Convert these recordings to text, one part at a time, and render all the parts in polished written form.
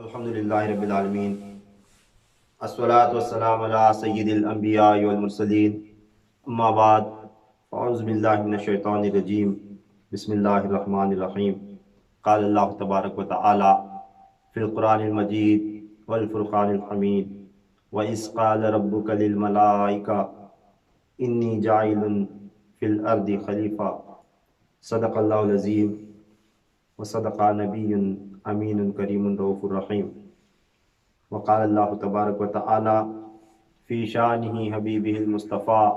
الحمدللہ رب العالمین، الصلاۃ والسلام علی سید الانبیاء والمرسلین، اما بعد، اعوذ باللہ من الشیطان الرجیم، بسم اللہ الرحمن الرحیم۔ قال اللہ تبارک و تعالی فی القرآن المجید والفرقان الحمید، وَإِذْ قَالَ رَبُّكَ لِلْمَلَائِكَةِ إِنِّي جَاعِلٌ فِي الْأَرْضِ خَلِيفَةً۔ صدق اللہ العظیم وصدق نبی امین کریم رؤوف الرحیم۔ وقال اللہ تبارک و تعالی فی شانہ حبیبہ المصطفیٰ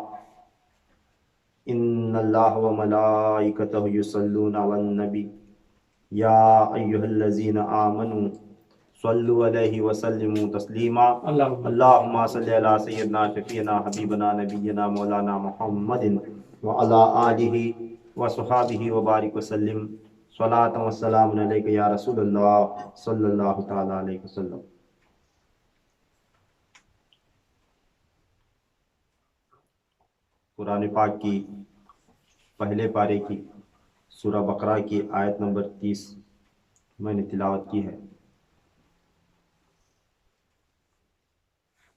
ان اللہ وملائکتہ یصلون علی النبی یا ایہا الذین آمنوا صلوا علیہ وسلموا تسلیما۔ اللہم صلی علی سیدنا شفیعنا حبیبنا نبینا مولانا محمد وعلی آلہ وصحابہ وبارک وسلم، صلاۃ و سلام علیک یا رسول اللہ صلی اللہ تعالی علیہ وسلم۔ قرآن پاک کی پہلے پارے کی سورہ بقرہ کی آیت نمبر 30 میں نے تلاوت کی ہے،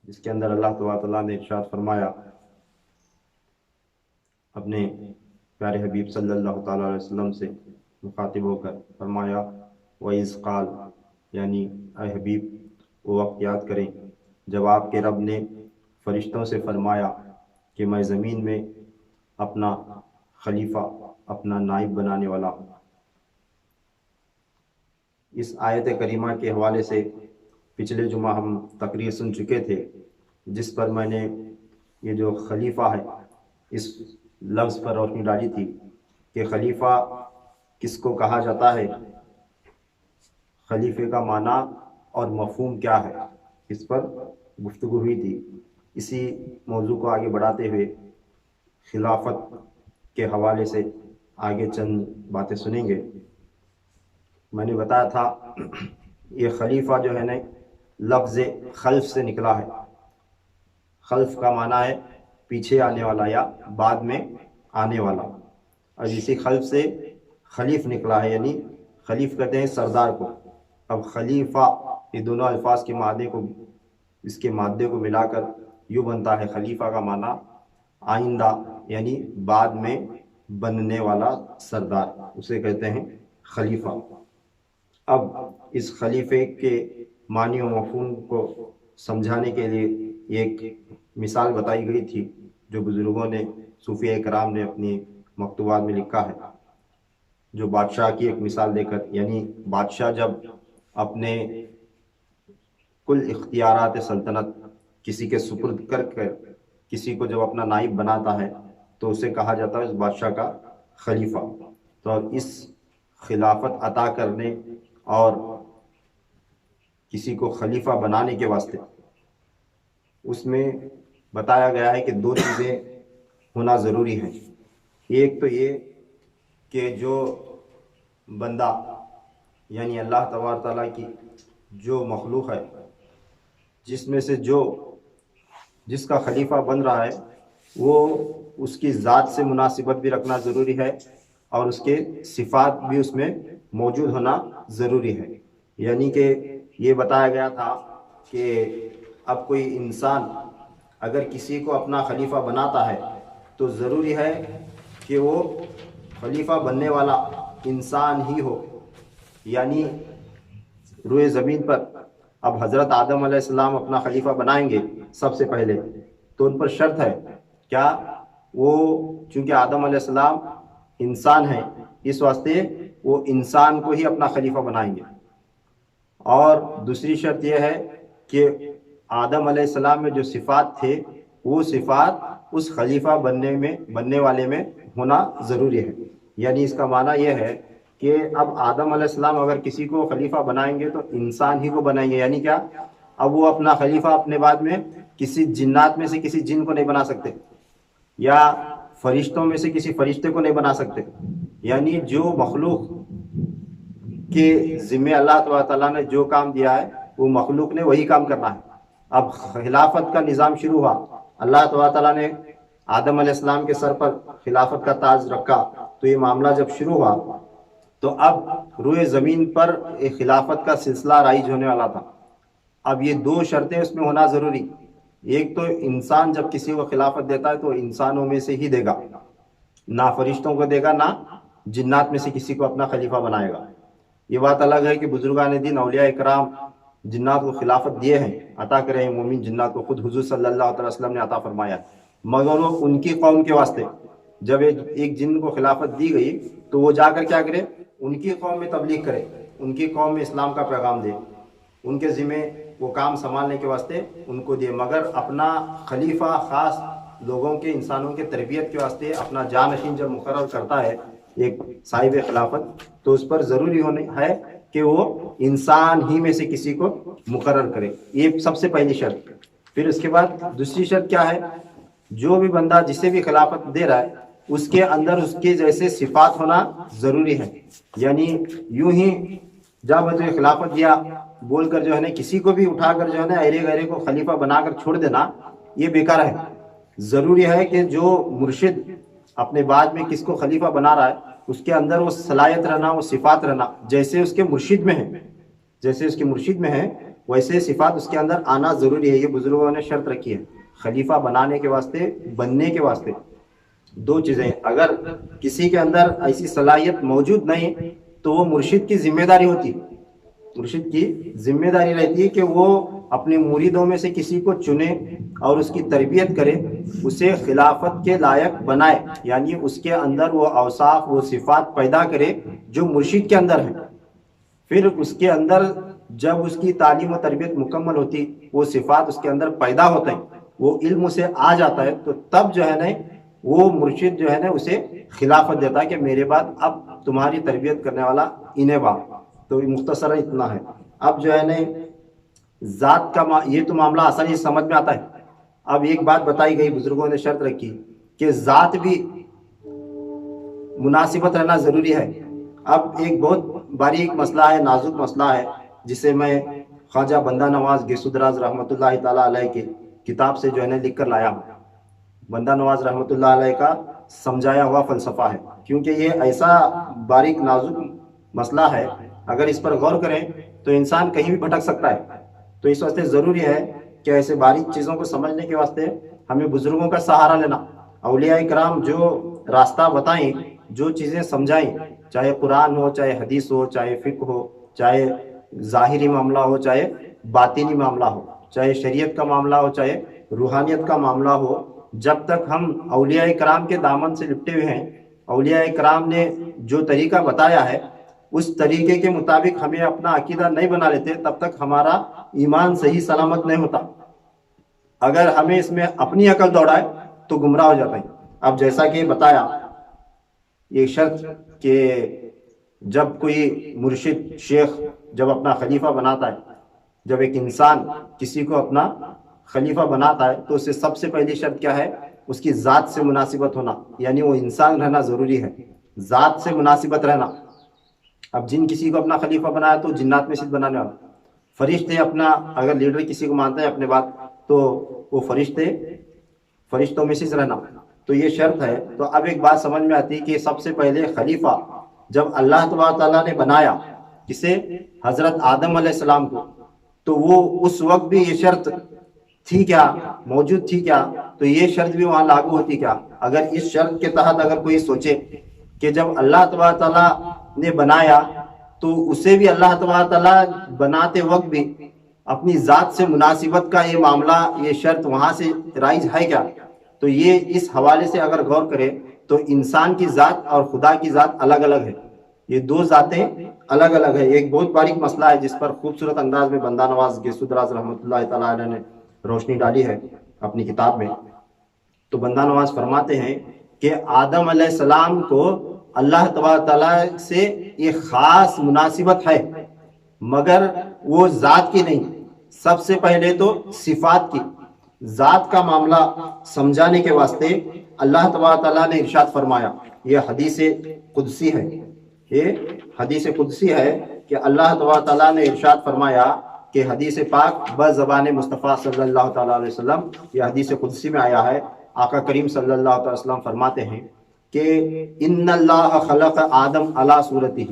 جس کے اندر اللہ تعالیٰ نے ارشاد فرمایا اپنے پیارے حبیب صلی اللہ تعالیٰ علیہ وسلم سے مخاطب ہو کر فرمایا وَإِذْ قَالَ، یعنی اے حبیب وہ وقت یاد کریں جب آپ کے رب نے فرشتوں سے فرمایا کہ میں زمین میں اپنا خلیفہ، اپنا نائب بنانے والا ہوں۔ اس آیت کریمہ کے حوالے سے پچھلے جمعہ ہم تقریر سن چکے تھے، جس پر میں نے یہ جو خلیفہ ہے اس لفظ پر روشنی ڈالی تھی کہ خلیفہ کس کو کہا جاتا ہے، خلیفے کا معنی اور مفہوم کیا ہے، اس پر گفتگو ہوئی تھی۔ اسی موضوع کو آگے بڑھاتے ہوئے خلافت کے حوالے سے آگے چند باتیں سنیں گے۔ میں نے بتایا تھا یہ خلیفہ جو ہے نا لفظ خلف سے نکلا ہے۔ خلف کا معنی ہے پیچھے آنے والا یا بعد میں آنے والا، اور اسی خلف سے خلیف نکلا ہے، یعنی خلیف کہتے ہیں سردار کو۔ اب خلیفہ یہ دونوں الفاظ کے مادے کو ملا کر یوں بنتا ہے خلیفہ کا معنی آئندہ، یعنی بعد میں بننے والا سردار، اسے کہتے ہیں خلیفہ۔ اب اس خلیفے کے معنی و مفہوم کو سمجھانے کے لیے ایک مثال بتائی گئی تھی جو بزرگوں نے، صوفیہ کرام نے اپنی مکتوبات میں لکھا ہے، جو بادشاہ کی ایک مثال دے کر، یعنی بادشاہ جب اپنے کل اختیارات سلطنت کسی کے سپرد کر کسی کو جب اپنا نائب بناتا ہے تو اسے کہا جاتا ہے اس بادشاہ کا خلیفہ۔ تو اس خلافت عطا کرنے اور کسی کو خلیفہ بنانے کے واسطے اس میں بتایا گیا ہے کہ دو چیزیں ہونا ضروری ہیں۔ ایک تو یہ کہ جو بندہ، یعنی اللہ تبارک تعالیٰ کی جو مخلوق ہے، جس میں سے جس کا خلیفہ بن رہا ہے، وہ اس کی ذات سے مناسبت بھی رکھنا ضروری ہے اور اس کے صفات بھی اس میں موجود ہونا ضروری ہے۔ یعنی کہ یہ بتایا گیا تھا کہ اب کوئی انسان اگر کسی کو اپنا خلیفہ بناتا ہے تو ضروری ہے کہ وہ خلیفہ بننے والا انسان ہی ہو، یعنی روئے زمین پر اب حضرت آدم علیہ السلام اپنا خلیفہ بنائیں گے سب سے پہلے، تو ان پر شرط ہے کیا، وہ چونکہ آدم علیہ السلام انسان ہیں اس واسطے وہ انسان کو ہی اپنا خلیفہ بنائیں گے، اور دوسری شرط یہ ہے کہ آدم علیہ السلام میں جو صفات تھے وہ صفات اس خلیفہ بننے والے میں ہونا ضروری ہے۔ یعنی اس کا معنی یہ ہے کہ اب آدم علیہ السلام اگر کسی کو خلیفہ بنائیں گے تو انسان ہی کو بنائیں گے، یعنی کیا، اب وہ اپنا خلیفہ اپنے بعد میں کسی جنات میں سے کسی جن کو نہیں بنا سکتے، یا فرشتوں میں سے کسی فرشتے کو نہیں بنا سکتے، یعنی جو مخلوق کے ذمہ اللہ تعالیٰ نے جو کام دیا ہے وہ مخلوق نے وہی کام کرنا ہے۔ اب خلافت کا نظام شروع ہوا، اللہ تعالیٰ نے آدم علیہ السلام کے سر پر خلافت کا تاج رکھا، تو یہ معاملہ جب شروع ہوا تو اب روئے زمین پر ایک خلافت کا سلسلہ رائج ہونے والا تھا. اب یہ دو شرطیں اس میں ہونا ضروری. ایک تو انسان جب کسی کو خلافت دیتا ہے تو انسانوں میں سے ہی دے گا، نہ فرشتوں کو دے گا، نہ جنات میں سے کسی کو اپنا خلیفہ بنائے گا. یہ بات الگ ہے کہ بزرگان دین اولیاء اکرام جنات کو خلافت دیے ہیں، عطا کرے ہیں مومن جنات کو، خود حضور صلی اللہ علیہ وسلم نے عطا فرمایا. مگر وہ ان کی قوم کے واسطے جب ایک جن کو خلافت دی گئی تو وہ جا کر کیا کرے، ان کی قوم میں تبلیغ کرے، ان کی قوم میں اسلام کا پیغام دے، ان کے ذمہ وہ کام سنبھالنے کے واسطے ان کو دے. مگر اپنا خلیفہ خاص لوگوں کے، انسانوں کے تربیت کے واسطے اپنا جانشین جب مقرر کرتا ہے ایک صاحب خلافت، تو اس پر ضروری ہے کہ وہ انسان ہی میں سے کسی کو مقرر کرے. یہ سب سے پہلی شرط. پھر اس کے بعد دوسری شرط کیا ہے، جو بھی بندہ جسے بھی خلافت دے رہا ہے اس کے اندر اس کے جیسے صفات ہونا ضروری ہے. یعنی یوں ہی جب مجھے خلافت دیا بول کر جو ہے نا کسی کو بھی اٹھا کر جو ہے نا ایرے گہرے کو خلیفہ بنا کر چھوڑ دینا، یہ بیکار ہے. ضروری ہے کہ جو مرشد اپنے بعد میں کس کو خلیفہ بنا رہا ہے اس کے اندر وہ صلاحیت رہنا، وہ صفات رہنا جیسے اس کے مرشد میں ہے، جیسے اس کے مرشد میں ہے ویسے صفات اس کے اندر آنا ضروری ہے. یہ بزرگوں نے شرط رکھی ہے خلیفہ بنانے کے واسطے، بننے کے واسطے. دو چیزیں، اگر کسی کے اندر ایسی صلاحیت موجود نہیں تو وہ مرشد کی ذمہ داری ہوتی، مرشد کی ذمہ داری رہتی ہے کہ وہ اپنے مریدوں میں سے کسی کو چنے اور اس کی تربیت کرے، اسے خلافت کے لائق بنائے، یعنی اس کے اندر وہ اوصاف، وہ صفات پیدا کرے جو مرشد کے اندر ہیں. پھر اس کے اندر جب اس کی تعلیم و تربیت مکمل ہوتی، وہ صفات اس کے اندر پیدا ہوتے ہیں، وہ علم اسے آ جاتا ہے، تو تب جو ہے نا وہ مرشد جو ہے نا اسے خلافت دیتا ہے کہ میرے بعد اب تمہاری تربیت کرنے والا انہیں با. تو مختصر اتنا ہے. اب جو ہے نا ذات کا یہ تو معاملہ آسانی سے سمجھ میں آتا ہے. اب ایک بات بتائی گئی، بزرگوں نے شرط رکھی کہ ذات بھی مناسبت رہنا ضروری ہے. اب ایک بہت باریک مسئلہ ہے، نازک مسئلہ ہے، جسے میں خواجہ بندہ نواز گیسو دراز رحمۃ اللہ تعالیٰ علیہ کی کتاب سے جو ہے نا لکھ کر لایا ہوں. بندہ نواز رحمۃ اللہ علیہ کا سمجھایا ہوا فلسفہ ہے، کیونکہ یہ ایسا باریک نازک مسئلہ ہے، اگر اس پر غور کریں تو انسان کہیں بھی بھٹک سکتا ہے. تو اس واسطے ضروری ہے کہ ایسے باریک چیزوں کو سمجھنے کے واسطے ہمیں بزرگوں کا سہارا لینا. اولیاء کرام جو راستہ بتائیں، جو چیزیں سمجھائیں، چاہے قرآن ہو، چاہے حدیث ہو، چاہے فقہ ہو، چاہے ظاہری معاملہ ہو، چاہے باطنی معاملہ ہو، چاہے شریعت کا معاملہ ہو، چاہے روحانیت کا معاملہ ہو، جب تک ہم اولیاء کرام کے دامن سے لپٹے ہوئے ہیں، اولیاء کرام نے جو طریقہ بتایا ہے اس طریقے کے مطابق ہمیں اپنا عقیدہ نہیں بنا لیتے، تب تک ہمارا ایمان صحیح سلامت نہیں ہوتا. اگر ہمیں اس میں اپنی عقل دوڑائے تو گمراہ ہو جاتا ہے. اب جیسا کہ بتایا یہ شرط کہ جب کوئی مرشد شیخ جب اپنا خلیفہ بناتا ہے، جب ایک انسان کسی کو اپنا خلیفہ بناتا ہے تو اس سے سب سے پہلی شرط کیا ہے، اس کی ذات سے مناسبت ہونا، یعنی وہ انسان رہنا ضروری ہے، ذات سے مناسبت رہنا. اب جن کسی کو اپنا خلیفہ بنایا تو جنات میں سے بنانے والا، فرشتے اپنا اگر لیڈر کسی کو مانتا ہے اپنے بات تو وہ فرشتوں میں سے رہنا. تو یہ شرط ہے. تو اب ایک بات سمجھ میں آتی ہے کہ سب سے پہلے خلیفہ جب اللہ تبارک تعالیٰ نے بنایا کسے، حضرت آدم علیہ السلام کو، تو وہ اس وقت بھی یہ شرط تھی کیا، موجود تھی کیا، تو یہ شرط بھی وہاں لاگو ہوتی کیا. اگر اس شرط کے تحت اگر کوئی سوچے کہ جب اللہ تبارک تعالیٰ نے بنایا تو اسے بھی اللہ تبارک تعالیٰ بناتے وقت بھی اپنی ذات سے مناسبت کا یہ معاملہ، یہ شرط وہاں سے رائج ہے کیا، تو یہ اس حوالے سے اگر غور کرے تو انسان کی ذات اور خدا کی ذات الگ الگ ہے. یہ دو ذاتیں الگ الگ ہے. ایک بہت باریک مسئلہ ہے جس پر خوبصورت انداز میں بندہ نواز گیسو دراز رحمۃ اللہ تعالیٰ علیہ نے روشنی ڈالی ہے اپنی کتاب میں. تو بندہ نواز فرماتے ہیں کہ آدم علیہ السلام کو اللہ تبارک تعالیٰ سے یہ خاص مناسبت ہے، مگر وہ ذات کی نہیں. سب سے پہلے تو صفات کی، ذات کا معاملہ سمجھانے کے واسطے اللہ تبارک تعالیٰ نے ارشاد فرمایا. یہ حدیث قدسی ہے، یہ حدیث قدسی ہے کہ اللہ تبارک تعالیٰ نے ارشاد فرمایا کہ حدیث پاک بزبان مصطفیٰ صلی اللہ علیہ وسلم، یہ حدیث قدسی میں آیا ہے. آقا کریم صلی اللہ علیہ وسلم فرماتے ہیں کہ ان اللہ خلق آدم علی صورتہ،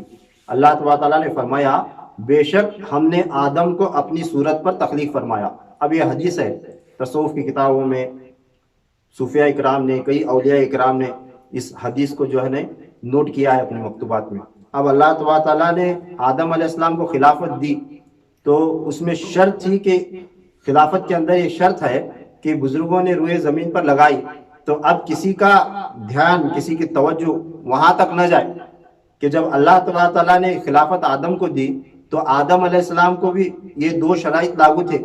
اللہ تبارک تعالیٰ نے فرمایا بے شک ہم نے آدم کو اپنی صورت پر تخلیق فرمایا۔ اب یہ حدیث ہے، تصوف کی کتابوں میں صوفیاء اکرام نے، کئی اولیاء اکرام نے اس حدیث کو جو ہے نا نوٹ کیا ہے اپنے مکتوبات میں۔ اب اللہ تبارک تعالیٰ نے آدم علیہ السلام کو خلافت دی تو اس میں شرط تھی کہ خلافت کے اندر یہ شرط ہے کہ بزرگوں نے روئے زمین پر لگائی تو اب کسی کا دھیان، کسی کی توجہ وہاں تک نہ جائے کہ جب اللہ تبارک تعالیٰ نے خلافت آدم کو دی تو آدم علیہ السلام کو بھی یہ دو شرائط لاگو تھے،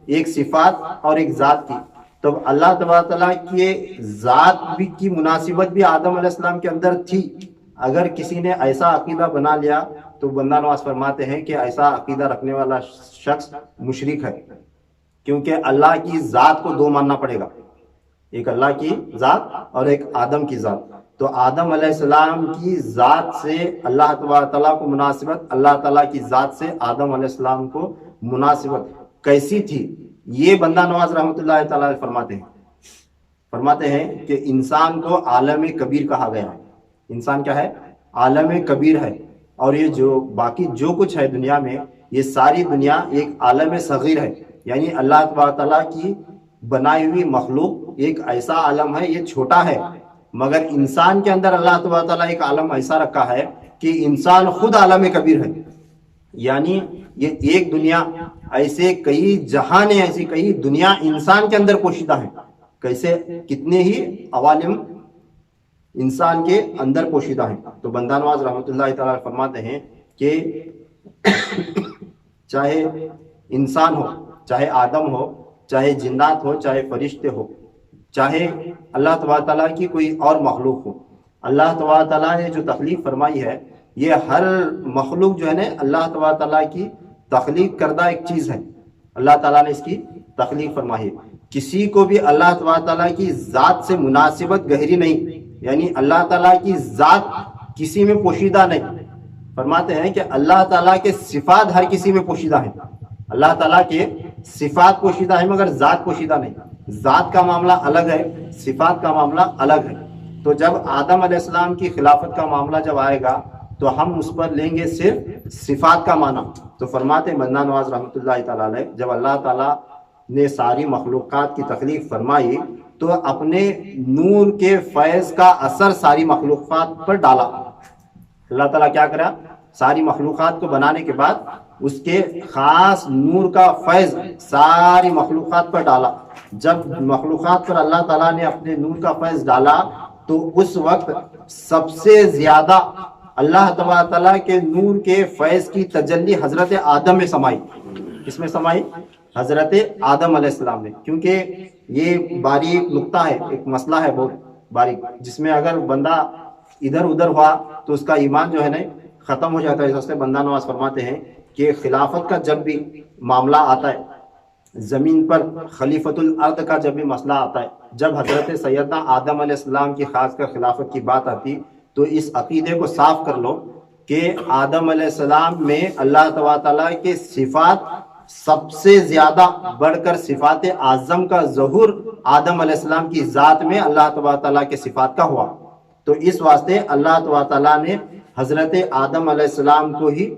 ایک صفات اور ایک ذات کی۔ تو اللہ تبارک تعالیٰ کی ذات بھی کی مناسبت بھی آدم علیہ السلام کے اندر تھی۔ اگر کسی نے ایسا عقیدہ بنا لیا تو بندہ نواز فرماتے ہیں کہ ایسا عقیدہ رکھنے والا شخص مشرک ہے، کیونکہ اللہ کی ذات کو دو ماننا پڑے گا، ایک اللہ کی ذات اور ایک آدم کی ذات۔ تو آدم علیہ السلام کی ذات سے اللہ تبارک تعالیٰ کو مناسبت، اللہ تعالیٰ کی ذات سے آدم علیہ السلام کو مناسبت کیسی تھی، یہ بندہ نواز رحمۃ اللہ تعالیٰ فرماتے ہیں کہ انسان کو عالم کبیر کہا گیا ہے۔ انسان کیا ہے؟ عالم کبیر ہے، اور یہ جو باقی جو کچھ ہے دنیا میں، یہ ساری دنیا ایک عالم صغیر ہے، یعنی اللہ تبارک تعالیٰ کی بنائی ہوئی مخلوق ایک ایسا عالم ہے، یہ چھوٹا ہے، مگر انسان کے اندر اللہ تبارک تعالیٰ ایک عالم ایسا رکھا ہے کہ انسان خود عالم کبیر ہے۔ یعنی یہ ایک دنیا، ایسے کئی جہان، ایسی کئی دنیا انسان کے اندر پوشیدہ ہیں، کیسے کتنے ہی عوالم انسان کے اندر پوشیدہ ہیں۔ تو بندہ نواز رحمۃ اللہ تعالیٰ فرماتے ہیں کہ چاہے انسان ہو، چاہے آدم ہو، چاہے جنات ہو، چاہے فرشتے ہو، چاہے اللہ تبارک تعالیٰ کی کوئی اور مخلوق ہو، اللہ تبارک تعالیٰ نے جو تخلیق فرمائی ہے، یہ ہر مخلوق جو ہے نا اللہ تبارک تعالیٰ کی تخلیق کردہ ایک چیز ہے، اللہ تعالیٰ نے اس کی تخلیق فرمائی ہے۔ کسی کو بھی اللہ تبارک تعالیٰ کی ذات سے مناسبت گہری نہیں، یعنی اللہ تعالیٰ کی ذات کسی میں پوشیدہ نہیں۔ فرماتے ہیں کہ اللہ تعالیٰ کے صفات ہر کسی میں پوشیدہ ہیں، اللہ تعالیٰ کے صفات پوشیدہ ہیں مگر ذات پوشیدہ نہیں۔ ذات کا معاملہ الگ ہے، صفات کا معاملہ الگ ہے۔ تو جب آدم علیہ السلام کی خلافت کا معاملہ جب آئے گا تو ہم اس پر لیں گے صرف صفات کا معنی۔ تو فرماتے ہیں بندہ نواز رحمۃ اللہ تعالیٰ علیہ، جب اللہ تعالیٰ نے ساری مخلوقات کی تخلیق فرمائی تو اپنے نور کے فیض کا اثر ساری مخلوقات پر ڈالا۔ اللہ تعالیٰ کیا کرا؟ ساری مخلوقات کو بنانے کے بعد اس کے خاص نور کا فیض ساری مخلوقات پر ڈالا۔ جب مخلوقات پر اللہ تعالیٰ نے اپنے نور کا فیض ڈالا تو اس وقت سب سے زیادہ اللہ تبارک تعالیٰ کے نور کے فیض کی تجلی حضرت آدم میں سمائی۔ کس میں سمائی؟ حضرت آدم علیہ السلام نے، کیونکہ یہ باریک نقطہ ہے، ایک مسئلہ ہے بہت باریک، جس میں اگر بندہ ادھر ادھر ہوا تو اس کا ایمان جو ہے نا ختم ہو جاتا ہے۔ اس سے بندہ نواز فرماتے ہیں کہ خلافت کا جب بھی معاملہ آتا ہے، زمین پر خلیفۃ الارض کا جب بھی مسئلہ آتا ہے، جب حضرت سیدنا آدم علیہ السلام کی خاص کر خلافت کی بات آتی تو اس عقیدے کو صاف کر لو کہ آدم علیہ السلام میں اللہ تبارک تعالیٰ کے صفات سب سے زیادہ بڑھ کر صفات اعظم کا ظہور آدم علیہ السلام کی ذات میں اللہ تبارک تعالیٰ کے صفات کا ہوا۔ تو اس واسطے اللہ تبارک تعالیٰ نے حضرت آدم علیہ السلام کو ہی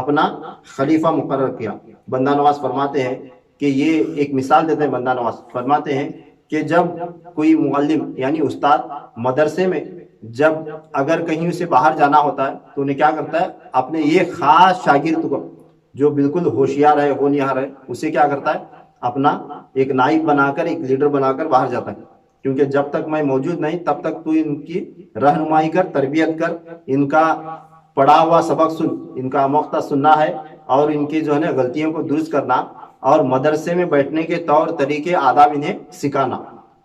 اپنا خلیفہ مقرر کیا۔ بندہ نواز فرماتے ہیں کہ یہ ایک مثال دیتے ہیں، بندہ نواز فرماتے ہیں کہ جب کوئی معلم یعنی استاد مدرسے میں جب اگر کہیں اسے باہر جانا ہوتا ہے تو انہیں کیا کرتا ہے؟ اپنے یہ خاص شاگرد کو جو بالکل ہوشیار ہے، ہونہار ہے، اسے کیا کرتا ہے؟ اپنا ایک نائب بنا کر، ایک لیڈر بنا کر باہر جاتا ہے، کیونکہ جب تک میں موجود نہیں تب تک تو ان کی رہنمائی کر، تربیت کر، ان کا پڑھا ہوا سبق سن، ان کا آموختہ سننا ہے اور ان کی جو ہے نا غلطیوں کو درست کرنا اور مدرسے میں بیٹھنے کے طور طریقے آداب انہیں سکھانا۔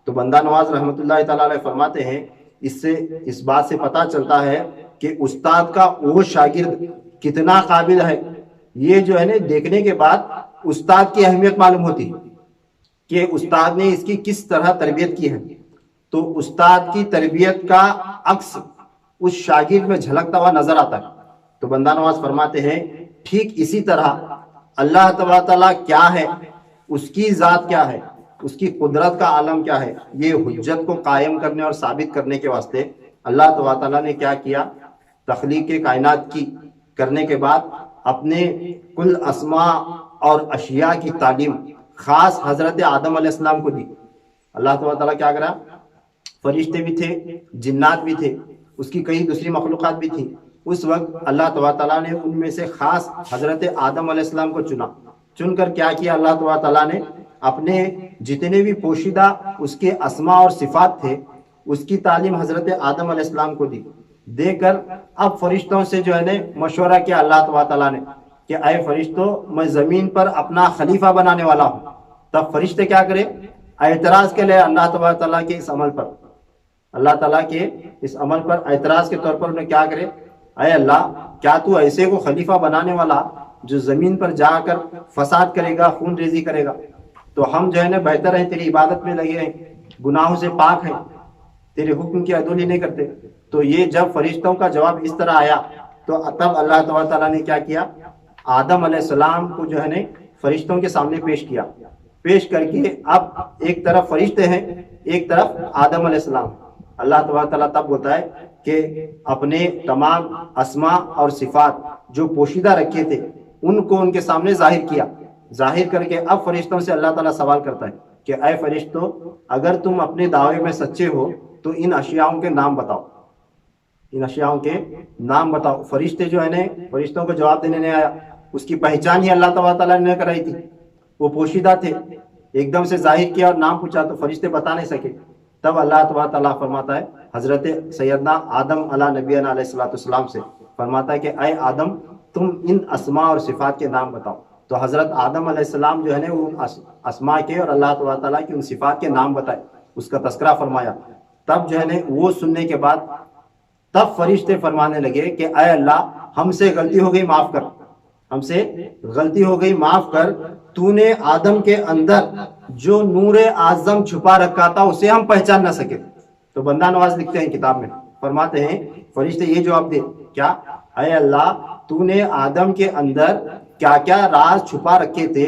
تو بندہ نواز رحمۃ اللہ تعالیٰ علیہ فرماتے ہیں اس بات سے پتہ چلتا ہے کہ استاد کا وہ شاگرد کتنا قابل ہے، یہ جو ہے نا دیکھنے کے بعد استاد کی اہمیت معلوم ہوتی ہے کہ استاد نے اس کی کس طرح تربیت کی ہے۔ تو استاد کی تربیت کا عکس اس شاگرد میں جھلکتا ہوا نظر آتا ہے۔ تو بندہ نواز فرماتے ہیں ٹھیک اسی طرح اللہ تبارک تعالیٰ کیا ہے، اس کی ذات کیا ہے، اس کی قدرت کا عالم کیا ہے، یہ حجت کو قائم کرنے اور ثابت کرنے کے واسطے اللہ تبارک تعالیٰ نے کیا کیا، تخلیق کائنات کی کرنے کے بعد اپنے کل اسماء اور اشیاء کی تعلیم خاص حضرت آدم علیہ السلام کو دی۔ اللہ تبارک تعالیٰ کیا کرا، فرشتے بھی تھے، جنات بھی تھے، اس کی کئی دوسری مخلوقات بھی تھیں۔ اس وقت اللہ تبارک تعالیٰ نے ان میں سے خاص حضرت آدم علیہ السلام کو چن کر کیا کیا، اللہ تبارک تعالیٰ نے اپنے جتنے بھی پوشیدہ اس کے اسماء اور صفات تھے اس کی تعلیم حضرت آدم علیہ السلام کو دے کر اب فرشتوں سے جو ہے نا مشورہ کیا اللہ تبارک تعالیٰ نے کہ اے فرشتوں، میں زمین پر اپنا خلیفہ بنانے والا ہوں۔ تب فرشتے کیا کرے، اعتراض کے لئے اللہ تبارک تعالیٰ کے اس عمل پر، اللہ تعالیٰ کے اس عمل پر اعتراض کے طور پر انہیں کیا کرے، اے اللہ، کیا تو ایسے کو خلیفہ بنانے والا جو زمین پر جا کر فساد کرے گا، خون ریزی کرے گا؟ تو ہم جو ہے نا بہتر ہیں، تیری عبادت میں لگے ہیں، گناہوں سے پاک ہیں، تیرے حکم کی عدولی نہیں کرتے۔ تو یہ جب فرشتوں کا جواب اس طرح آیا تو تب اللہ تبارک تعالیٰ نے کیا کیا، آدم علیہ السلام کو جو ہے نا فرشتوں کے سامنے پیش کر کے اب ایک طرف فرشتے ہیں، ایک طرف آدم علیہ السلام۔ اللہ تبارک تعالیٰ تب ہوتا ہے کہ اپنے تمام اسماء اور صفات جو پوشیدہ رکھے تھے ان کو ان کے سامنے ظاہر کر کے اب فرشتوں سے اللہ تعالیٰ سوال کرتا ہے کہ اے فرشتوں، اگر تم اپنے دعوے میں سچے ہو تو ان اشیاؤں کے نام بتاؤ، ان اشیاؤں کے نام بتاؤ۔ فرشتے جو ہے نا، فرشتوں کو جواب دینے نہیں آیا، اس کی پہچان ہی اللہ تبارک تعالیٰ نے کرائی تھی، وہ پوشیدہ تھے، ایک دم سے ظاہر کیا اور نام پوچھا تو فرشتے بتا نہیں سکے۔ تب اللہ تبارک تعالیٰ فرماتا ہے حضرت سیدنا آدم علیہ نبینا علیہ السلام سے، فرماتا ہے کہ اے آدم، تم ان اسماء اور صفات کے نام بتاؤ۔ تو حضرت آدم علیہ السلام جو ہے نا وہ اسماء کے اور اللہ تبارک تعالیٰ کی ان صفات کے نام بتائے، اس کا تذکرہ فرمایا۔ تب جو ہے نا وہ سننے کے بعد تب فرشتے فرمانے لگے کہ اے اللہ، ہم سے غلطی ہو گئی، معاف کر، ہم سے غلطی ہو گئی، معاف کر۔ تو نے آدم کے اندر جو نور اعظم چھپا رکھا تھا اسے ہم پہچان نہ سکے۔ تو بندہ نواز لکھتے ہیں کتاب میں، فرماتے ہیں فرشتے یہ جواب دے کیا، اے اللہ، تو نے آدم کے اندر کیا کیا راز چھپا رکھے تھے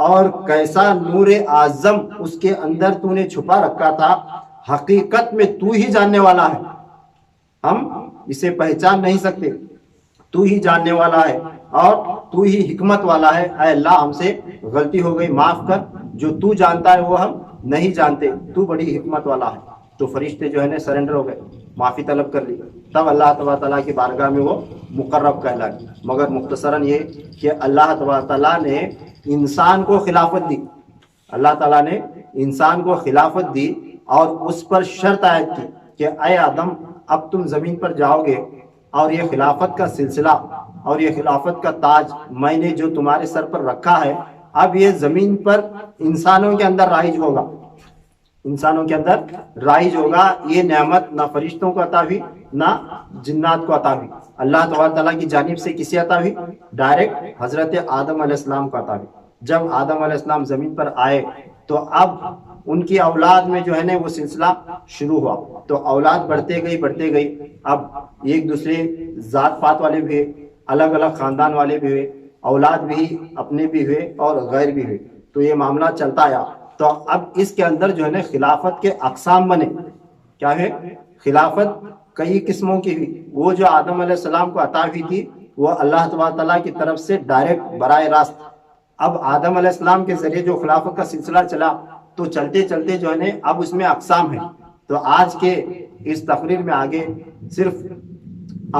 اور کیسا نور اعظم اس کے اندر تو نے چھپا رکھا تھا، حقیقت میں تو ہی جاننے والا ہے، ہم اسے پہچان نہیں سکتے، تو ہی جاننے والا ہے اور تو ہی حکمت والا ہے۔ اے اللہ، ہم سے غلطی ہو گئی، معاف کر، جو تو جانتا ہے وہ ہم نہیں جانتے، تو بڑی حکمت والا ہے۔ تو فرشتے جو ہے نا سرنڈر ہو گئے، معافی طلب کر لی۔ تب اللہ تبارک تعالیٰ کی بارگاہ میں وہ مقرب کہلائے۔ مگر مختصراً یہ کہ اللہ تبارک تعالیٰ نے انسان کو خلافت دی، اللہ تعالیٰ نے انسان کو خلافت دی اور اس پر شرط عائد کی کہ اے آدم، اب تم زمین پر جاؤ گے اور یہ خلافت کا سلسلہ اور یہ خلافت کا تاج میں نے جو تمہارے سر پر رکھا ہے، اب یہ زمین پر انسانوں کے اندر رائج ہوگا، انسانوں کے اندر رائج ہوگا۔ یہ نعمت نہ فرشتوں کو عطا ہوئی نہ جنات کو عطا ہوئی، اللہ تبارک تعالیٰ کی جانب سے کسی عطا ہوئی، ڈائریکٹ حضرت آدم علیہ السلام کو عطا ہوئی۔ جب آدم علیہ السلام زمین پر آئے تو اب ان کی اولاد میں جو ہے نا وہ سلسلہ شروع ہوا، تو اولاد بڑھتے گئی، اب ایک دوسرے ذات پات والے بھی ہوئے، الگ الگ خاندان والے بھی ہوئے، اولاد بھی اپنے بھی ہوئے اور غیر بھی ہوئے، تو یہ معاملہ چلتا آیا۔ تو اب اس کے اندر جو ہے نا خلافت کے اقسام بنے، کیا ہے، خلافت کئی قسموں کی ہوئی۔ وہ جو آدم علیہ السلام کو عطا ہوئی تھی وہ اللہ تبارک تعالیٰ کی طرف سے ڈائریکٹ براہ راست۔ اب آدم علیہ السلام کے ذریعے جو خلافت کا سلسلہ چلا تو چلتے چلتے جو ہے نا اب اس میں اقسام ہیں۔ تو آج کے اس تقریر میں آگے صرف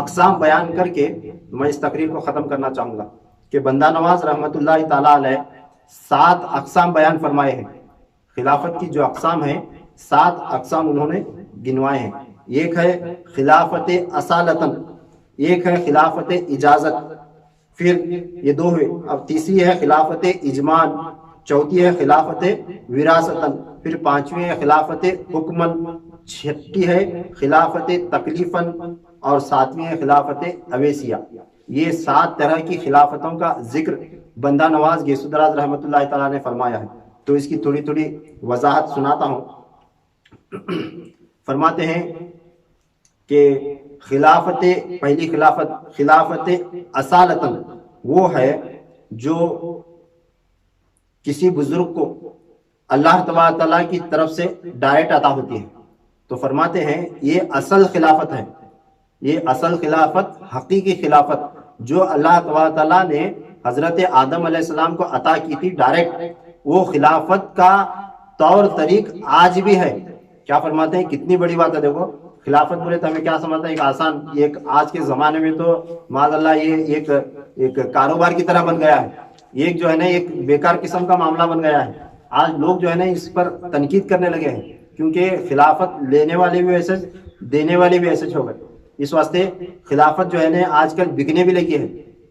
اقسام بیان کر کے میں اس تقریر کو ختم کرنا چاہوں گا کہ بندہ نواز رحمۃ اللہ تعالیٰ علیہ 7 اقسام بیان فرمائے ہیں۔ خلافت کی جو اقسام ہیں 7 اقسام انہوں نے گنوائے ہیں۔ ایک ہے خلافت اصالتاً، ایک ہے خلافت اجازت، پھر یہ 2 ہوئے، اب تیسری ہے خلافت اجمان، چوتھی ہے خلافت وراثتاً، پھر 5ویں ہے خلافت حکماً، 6ٹھی ہے خلافت تکلیفاً اور 7ویں ہے خلافت اویسیہ۔ یہ 7 طرح کی خلافتوں کا ذکر بندہ نواز گیسو دراز رحمۃ اللہ تعالیٰ نے فرمایا ہے۔ تو اس کی تھوڑی تھوڑی وضاحت سناتا ہوں۔ فرماتے ہیں کہ پہلی خلافت اصالتاً وہ ہے جو کسی بزرگ کو اللہ تبارک تعالیٰ کی طرف سے ڈائریکٹ عطا ہوتی ہے۔ تو فرماتے ہیں یہ اصل خلافت ہے، یہ اصل خلافت، حقیقی خلافت جو اللہ تبارک تعالیٰ نے حضرت آدم علیہ السلام کو عطا کی تھی ڈائریکٹ، وہ خلافت کا طور طریق آج بھی ہے۔ کیا فرماتے ہیں، کتنی بڑی بات ہے۔ دیکھو خلافت بولے تو ہمیں کیا سمجھتا ہے، ایک آسان، ایک آج کے زمانے میں تو معاذ اللہ یہ ایک کاروبار کی طرح بن گیا ہے، ایک جو ہے نا ایک بیکار قسم کا معاملہ بن گیا ہے۔ آج لوگ جو ہے نا اس پر تنقید کرنے لگے ہیں، کیونکہ خلافت لینے والے بھی ایسے، دینے والے بھی ایسے ہو گئے۔ اس واسطے خلافت جو ہے نا آج کل بکنے بھی لگی ہے۔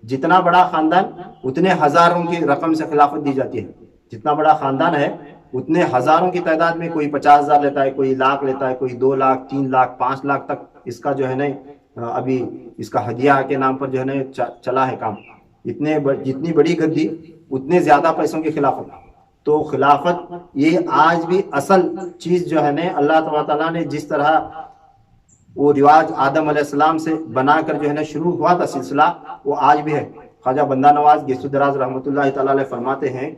جتنا بڑا خاندان اتنے ہزاروں کی رقم سے خلافت دی جاتی ہے، جتنا بڑا خاندان ہے اتنے ہزاروں کی تعداد میں، کوئی 50,000 لیتا ہے، کوئی لاکھ لیتا ہے، کوئی 2 لاکھ 3 لاکھ 5 لاکھ تک اس کا جو ہے نا ابھی اس کا ہدیہ کے نام پر جو ہے نا چلا ہے کام۔ جتنی بڑی گدی اتنے زیادہ پیسوں کی خلافت۔ تو خلافت یہ آج بھی اصل چیز جو ہے نا اللہ تبارک تعالیٰ نے جس طرح وہ رواج آدم علیہ السلام سے بنا کر جو ہے نا شروع ہوا تھا سلسلہ، وہ آج بھی ہے۔ خواجہ بندہ نواز گیسو دراز رحمۃ اللہ تعالیٰ علیہ فرماتے ہیں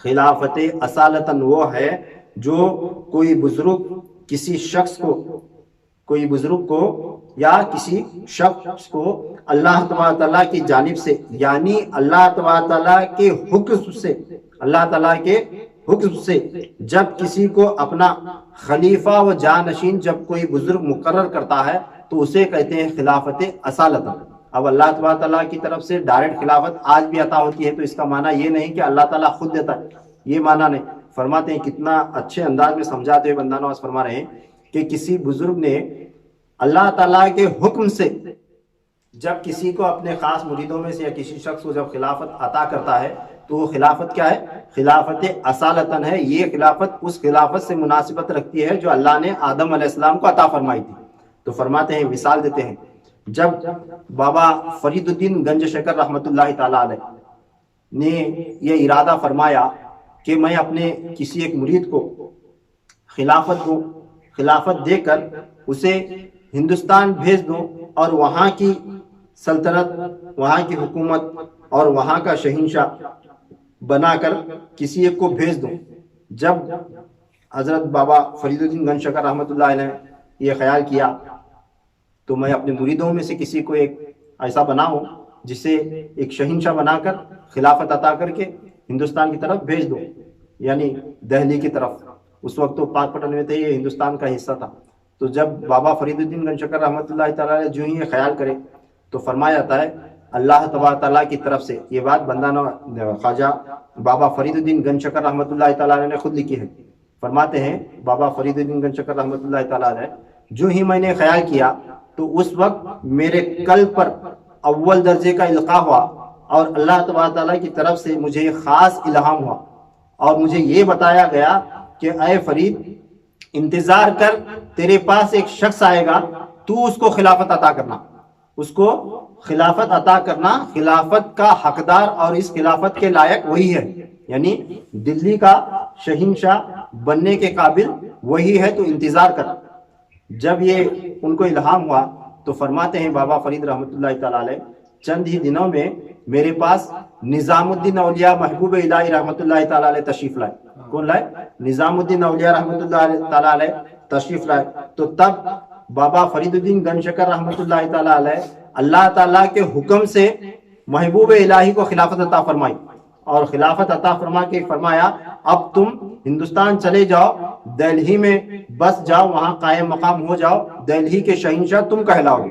خلافت اصالتاً وہ ہے جو کوئی بزرگ کسی شخص کو، کوئی بزرگ کو یا کسی شخص کو اللہ تبارک تعالیٰ کی جانب سے، یعنی اللہ تبارک تعالیٰ کے حکم سے، اللہ تعالیٰ کے حکم سے جب کسی کو اپنا خلیفہ و جانشین جب کوئی بزرگ مقرر کرتا ہے تو اسے کہتے ہیں خلافت اصالتاً۔ اب اللہ تبارک تعالیٰ کی طرف سے ڈائریکٹ خلافت آج بھی عطا ہوتی ہے، تو اس کا معنی یہ نہیں کہ اللہ تعالیٰ خود دیتا ہے، یہ معنی نہیں۔ فرماتے ہیں کتنا اچھے انداز میں سمجھاتے ہوئے بندہ نواز فرما رہے ہیں کہ کسی بزرگ نے اللہ تعالیٰ کے حکم سے جب کسی کو اپنے خاص مریدوں میں سے یا کسی شخص کو جب خلافت عطا کرتا ہے تو وہ خلافت کیا ہے؟ خلافت اصالتاً ہے۔ یہ خلافت اس خلافت سے مناسبت رکھتی ہے جو اللہ نے آدم علیہ السلام کو عطا فرمائی تھی۔ تو فرماتے ہیں، مثال دیتے ہیں، جب بابا فرید الدین گنج شکر رحمۃ اللہ تعالیٰ علیہ نے یہ ارادہ فرمایا کہ میں اپنے کسی ایک مرید کو خلافت دے کر اسے ہندوستان بھیج دوں اور وہاں کی سلطنت، وہاں کی حکومت اور وہاں کا شہنشاہ بنا کر کسی ایک کو بھیج دوں۔ جب حضرت بابا فرید الدین گنج شکر رحمۃ اللہ علیہ نے یہ خیال کیا تو میں اپنے مریدوں میں سے کسی کو ایک ایسا بناؤں جسے ایک شہنشاہ بنا کر خلافت عطا کر کے ہندوستان کی طرف بھیج دوں، یعنی دہلی کی طرف۔ اس وقت تو پاک پٹن میں تھے، یہ ہندوستان کا حصہ تھا۔ تو جب بابا فرید الدین گنج شکر رحمۃ اللہ تعالیٰ جو ہی یہ خیال کرے تو فرمایا جاتا ہے اللہ تبارک تعالیٰ کی طرف سے، یہ بات بندہ خواجہ بابا فرید الدین گنج شکر رحمۃ اللہ تعالیٰ نے خود لکھی ہے۔ فرماتے ہیں بابا فرید الدین گنج شکر رحمۃ اللہ تعالیٰ نے جو ہی میں نے خیال کیا تو اس وقت میرے قلب پر اول درجے کا القاء ہوا اور اللہ تبارک تعالیٰ کی طرف سے مجھے خاص الہام ہوا اور مجھے یہ بتایا گیا کہ اے فرید انتظار کر، تیرے پاس ایک شخص آئے گا، تو اس کو خلافت عطا کرنا، اس کو خلافت عطا کرنا، خلافت کا حقدار اور اس خلافت کے لائق وہی ہے، یعنی دلی کا شہنشاہ بننے کے قابل وہی ہے، تو انتظار کر۔ جب یہ ان کو الہام ہوا تو فرماتے ہیں بابا فرید رحمۃ اللہ تعالیٰ علیہ چند ہی دنوں میں میرے پاس نظام الدین اولیاء محبوب الہی رحمۃ اللہ تعالیٰ علیہ تشریف لائے۔ کون لائے؟ نظام الدین اولیاء رحمۃ اللہ تعالیٰ علیہ تشریف لائے۔ تو تب بابا فرید الدین گنج شکر رحمۃ اللہ تعالیٰ علیہ اللہ تعالیٰ کے حکم سے محبوب الہی کو خلافت عطا فرمائی اور خلافت عطا فرما کے فرمایا اب تم ہندوستان چلے جاؤ، دہلی میں بس جاؤ، وہاں قائم مقام ہو جاؤ، دہلی کے شہنشاہ تم کہلاؤ گے۔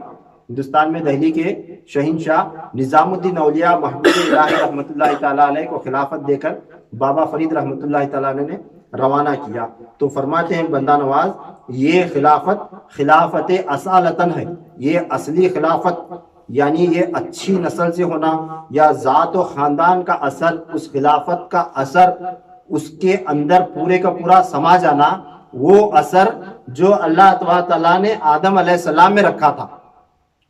ہندوستان میں دہلی کے شہنشاہ نظام الدین اولیاء محبوب الہی رحمۃ اللہ تعالیٰ علیہ کو خلافت دے کر بابا فرید رحمۃ اللہ تعالیٰ علیہ نے روانہ کیا۔ تو فرماتے ہیں بندہ نواز یہ خلافت اصالتاً ہے، یہ اصلی خلافت، یعنی یہ اچھی نسل سے ہونا یا ذات و خاندان کا اثر، اس خلافت کا اثر اس کے اندر پورے کا پورا سما جانا، وہ اثر جو اللہ تبارک تعالیٰ نے آدم علیہ السلام میں رکھا تھا،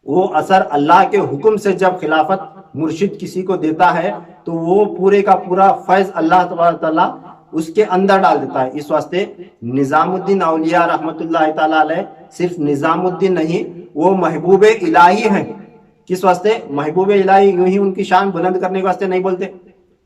وہ اثر اللہ کے حکم سے جب خلافت مرشد کسی کو دیتا ہے تو وہ پورے کا پورا فیض اللہ تبارک تعالیٰ اس کے اندر ڈال دیتا ہے۔ اس واسطے نظام الدین اولیاء رحمۃ اللہ تعالیٰ علیہ صرف نظام الدین نہیں، وہ محبوب الہی ہیں۔ کس واسطے؟ محبوب الہی یوں ہی ان کی شان بلند کرنے کے واسطے نہیں بولتے،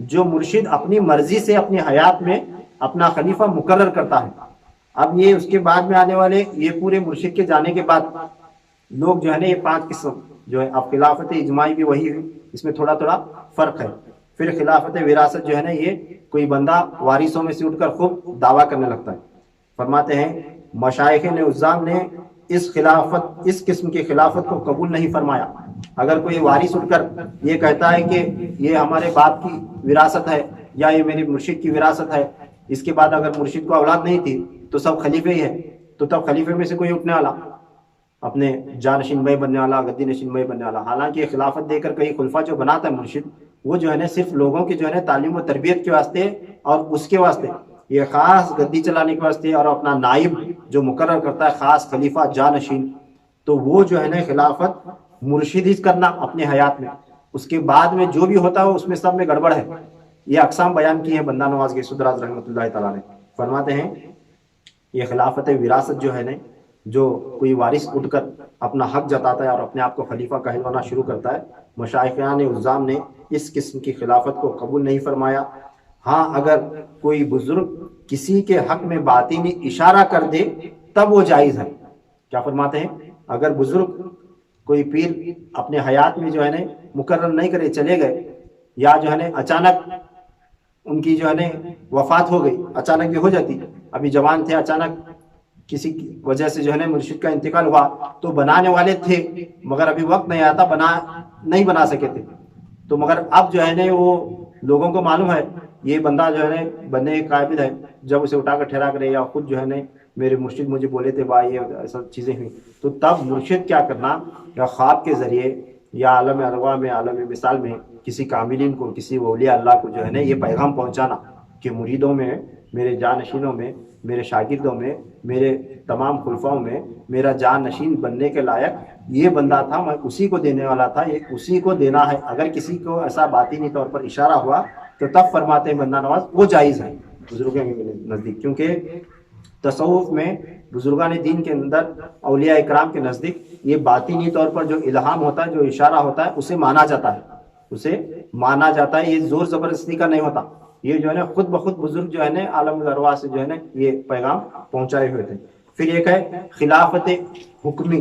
جو مرشد اپنی مرضی سے اپنی حیات میں اپنا خلیفہ مقرر کرتا ہے. اب یہ اس کے بعد میں آنے والے یہ پورے مرشد کے جانے کے بعد لوگ جو ہے نا یہ 5 قسم جو ہے. اب خلافت اجماعی بھی وہی ہے، اس میں تھوڑا تھوڑا فرق ہے. پھر خلافت وراثت جو ہے نا یہ کوئی بندہ وارثوں میں سے اٹھ کر خوب دعویٰ کرنے لگتا ہے. فرماتے ہیں مشائخ نے عظام نے اس قسم کی خلافت کو قبول نہیں فرمایا. اگر کوئی وارث اٹھ کر یہ کہتا ہے کہ یہ ہمارے باپ کی وراثت ہے یا یہ میرے مرشد کی وراثت ہے، اس کے بعد اگر مرشد کو اولاد نہیں تھی تو سب خلیفے ہی ہے، تو تب خلیفے میں سے کوئی اٹھنے والا اپنے جانشین بھائی بننے والا، گدی نشین بھائی بننے والا. حالانکہ یہ خلافت دے کر کئی خلفا جو بناتا ہے مرشد، وہ جو ہے نا صرف لوگوں کی جو ہے نا تعلیم و تربیت کے واسطے اور اس کے واسطے، یہ خاص گدی چلانے کے واسطے اور اپنا نائب جو مقرر کرتا ہے خاص خلیفہ جانشین، تو وہ جو ہے نا خلافت مرشد ہی کرنا اپنے حیات میں. اس کے بعد میں جو بھی ہوتا ہے اس میں سب میں گڑبڑ ہے. یہ اقسام بیان کی ہیں بندہ نواز کے سدراز رحمۃ اللہ تعالیٰ نے. فرماتے ہیں یہ خلافت وراثت جو ہے نا، جو کوئی وارث اٹھ کر اپنا حق جتاتا ہے اور اپنے آپ کو خلیفہ کہلوانا شروع کرتا ہے، مشائخان عظام نے اس قسم کی خلافت کو قبول نہیں فرمایا. ہاں اگر کوئی بزرگ کسی کے حق میں باطنی اشارہ کر دے تب وہ جائز ہے. کیا فرماتے ہیں؟ اگر بزرگ کوئی پیر اپنے حیات میں جو ہے نا مقرر نہیں کرے چلے گئے، یا جو ہے نا اچانک ان کی جو ہے نا وفات ہو گئی، اچانک بھی ہو جاتی، ابھی جوان تھے اچانک کسی کی وجہ سے جو ہے نا مرشد کا انتقال ہوا، تو بنانے والے تھے مگر ابھی وقت نہیں آتا، نہیں بنا سکے تھے. تو مگر اب جو ہے نا وہ لوگوں کو معلوم ہے یہ بندہ جو ہے نا بننے کے قابل ہے. جب اسے اٹھا کر ٹھہرا کرے یا خود جو ہے نا میرے مرشد مجھے بولے تھے بھائی یہ سب چیزیں ہوئی، تو تب مرشد کیا کرنا، یا خواب کے ذریعے یا عالم ارواح میں، عالم مثال میں کسی کاملین کو، کسی اولیاء اللہ کو جو ہے نا یہ پیغام پہنچانا کہ مریدوں میں، میرے جانشینوں میں، میرے شاگردوں میں، میرے تمام خلفاؤں میں میرا جانشین بننے کے لائق یہ بندہ تھا، میں اسی کو دینے والا تھا، یہ اسی کو دینا ہے. اگر کسی کو ایسا باطنی طور پر اشارہ ہوا تو تب فرماتے ہیں بندہ نواز وہ جائز ہے بزرگوں کے نزدیک. کیونکہ تصوف میں بزرگان دین کے اندر اولیاء اکرام کے نزدیک یہ باطنی طور پر جو الہام ہوتا ہے، جو اشارہ ہوتا ہے، اسے مانا جاتا ہے، اسے مانا جاتا ہے. یہ زور زبردستی کا نہیں ہوتا، یہ جو ہے نا خود بخود بزرگ جو ہے نا عالم الارواح سے جو ہے نا یہ پیغام پہنچائے ہوئے تھے. پھر ایک ہے خلافت حکمی.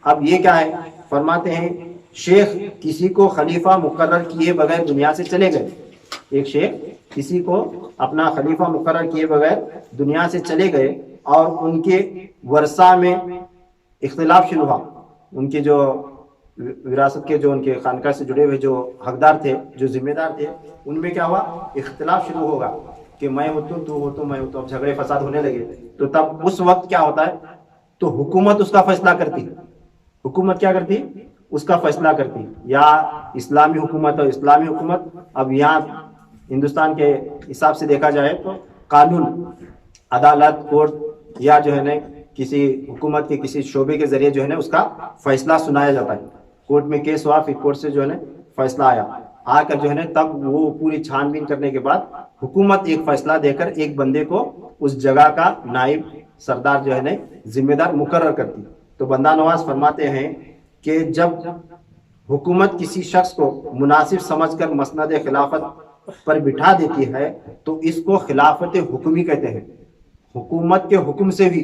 اب یہ کیا ہے؟ فرماتے ہیں شیخ کسی کو خلیفہ مقرر کیے بغیر دنیا سے چلے گئے. ایک شیخ کسی کو اپنا خلیفہ مقرر کیے بغیر دنیا سے چلے گئے اور ان کے ورثہ میں اختلاف شروع ہوا. ان کے جو وراثت کے جو ان کے خانقاہ سے جڑے ہوئے جو حقدار تھے، جو ذمہ دار تھے، ان میں کیا ہوا؟ اختلاف شروع ہوگا کہ میں ہوں تو ہو تو میں ہوں تو. اب جھگڑے فساد ہونے لگے. تو تب اس وقت کیا ہوتا ہے؟ تو حکومت اس کا فیصلہ کرتی. حکومت کیا کرتی؟ اس کا فیصلہ کرتی. یا اسلامی حکومت اور اسلامی حکومت، اب یہاں ہندوستان کے حساب سے دیکھا جائے تو قانون، عدالت، کورٹ، یا جو ہے نا کسی حکومت کے کسی شعبے کے ذریعے جو ہے نا اس کا فیصلہ سنایا جاتا ہے. کورٹ میں کیس ہوا، پھر کورٹ سے جو ہے نا فیصلہ آ کر جو ہے نا تب وہ پوری چھان بین کرنے کے بعد حکومت ایک فیصلہ دے کر ایک بندے کو اس جگہ کا نائب سردار جو ہے نا ذمہ دار مقرر کرتی. تو بندہ نواز فرماتے ہیں کہ جب حکومت کسی شخص کو مناسب سمجھ کر مسند خلافت پر بٹھا دیتی ہے تو اس کو خلافت حکمی کہتے ہیں. حکومت کے حکم سے بھی،